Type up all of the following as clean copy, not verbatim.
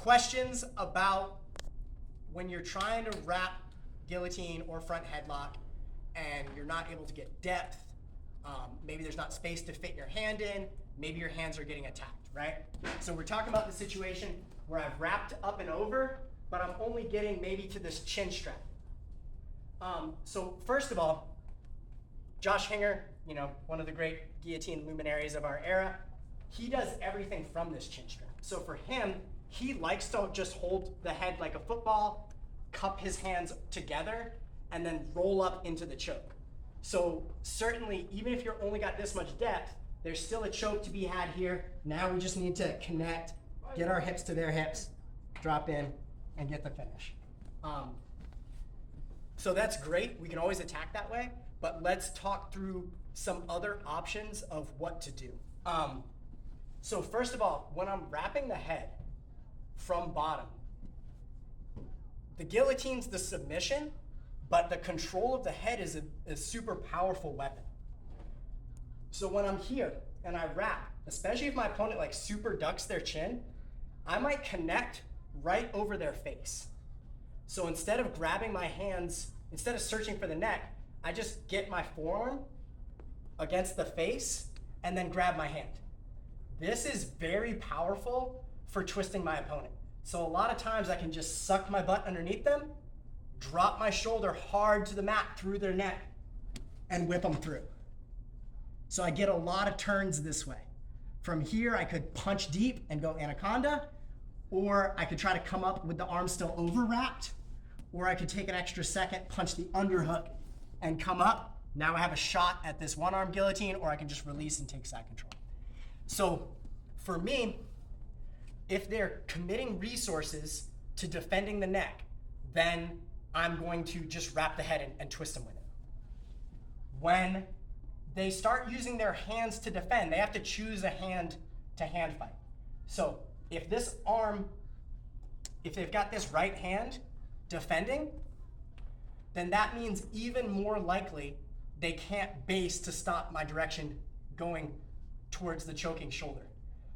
questions about when you're trying to wrap guillotine or front headlock and you're not able to get depth, maybe there's not space to fit your hand in, maybe your hands are getting attacked, right? So we're talking about the situation where I've wrapped up and over, but I'm only getting maybe to this chin strap. So first of all, Josh Hinger, one of the great guillotine luminaries of our era, he does everything from this chin strap. So for him, he likes to just hold the head like a football, cup his hands together, and then roll up into the choke. So certainly, even if you're only got this much depth, there's still a choke to be had here. Now we just need to connect, get our hips to their hips, drop in, and get the finish. So that's great. We can always attack that way, but let's talk through some other options of what to do. So first of all, when I'm wrapping the head from bottom, the guillotine's the submission, but the control of the head is a super powerful weapon. So when I'm here and I wrap, especially if my opponent like super ducks their chin, I might connect right over their face. So instead of grabbing my hands, instead of searching for the neck, I just get my forearm against the face and then grab my hand. This is very powerful for twisting my opponent. So a lot of times I can just suck my butt underneath them, drop my shoulder hard to the mat through their neck, and whip them through. So I get a lot of turns this way. From here, I could punch deep and go anaconda, or I could try to come up with the arm still over wrapped, or I could take an extra second, punch the underhook, and come up. Now I have a shot at this one arm guillotine, or I can just release and take side control. So for me, if they're committing resources to defending the neck, then I'm going to just wrap the head and twist them with it. When they start using their hands to defend, they have to choose a hand-to-hand fight. So if this arm, if they've got this right hand defending, then that means even more likely they can't base to stop my direction going towards the choking shoulder.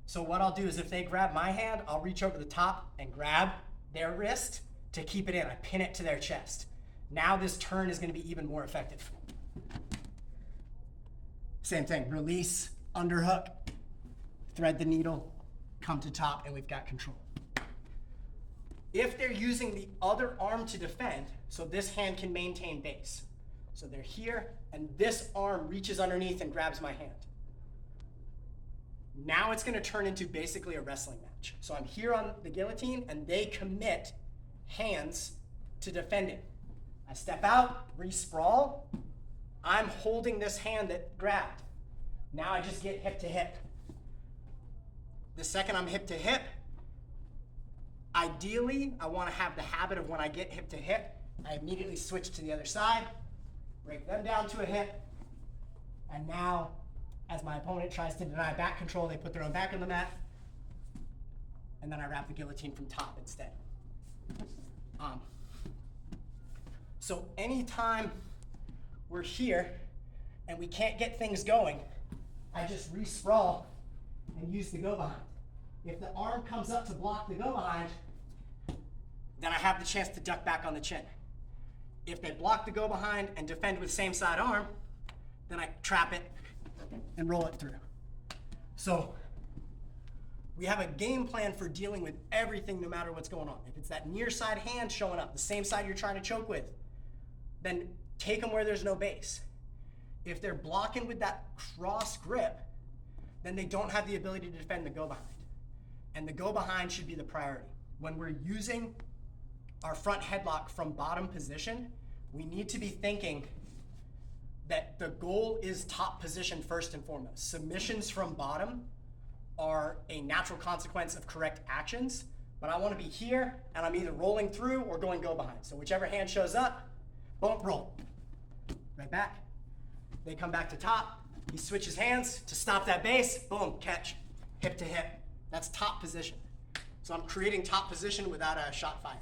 So what I'll do is if they grab my hand, I'll reach over the top and grab their wrist to keep it in. I pin it to their chest. Now this turn is going to be even more effective. Same thing, release, underhook, thread the needle, come to top, and we've got control. If they're using the other arm to defend, so this hand can maintain base. So they're here, and this arm reaches underneath and grabs my hand. Now it's going to turn into basically a wrestling match. So I'm here on the guillotine, and they commit hands to defending. I step out, re-sprawl. I'm holding this hand that grabbed. Now I just get hip to hip. The second I'm hip to hip, ideally, I want to have the habit of when I get hip to hip, I immediately switch to the other side, break them down to a hip, and now, as my opponent tries to deny back control, they put their own back on the mat, and then I wrap the guillotine from top instead. So anytime we're here and we can't get things going, I just re-sprawl and use the go behind. If the arm comes up to block the go behind, then I have the chance to duck back on the chin. If they block the go behind and defend with same side arm, then I trap it and roll it through. So we have a game plan for dealing with everything no matter what's going on. If it's that near side hand showing up, the same side you're trying to choke with, then take them where there's no base. If they're blocking with that cross grip, then they don't have the ability to defend the go behind. And the go behind should be the priority. When we're using our front headlock from bottom position, we need to be thinking that the goal is top position first and foremost. Submissions from bottom are a natural consequence of correct actions, but I want to be here and I'm either rolling through or going go behind. So whichever hand shows up, boom, roll. Right back. They come back to top. He switches hands to stop that base. Boom, catch, hip to hip. That's top position. So I'm creating top position without a shot fired.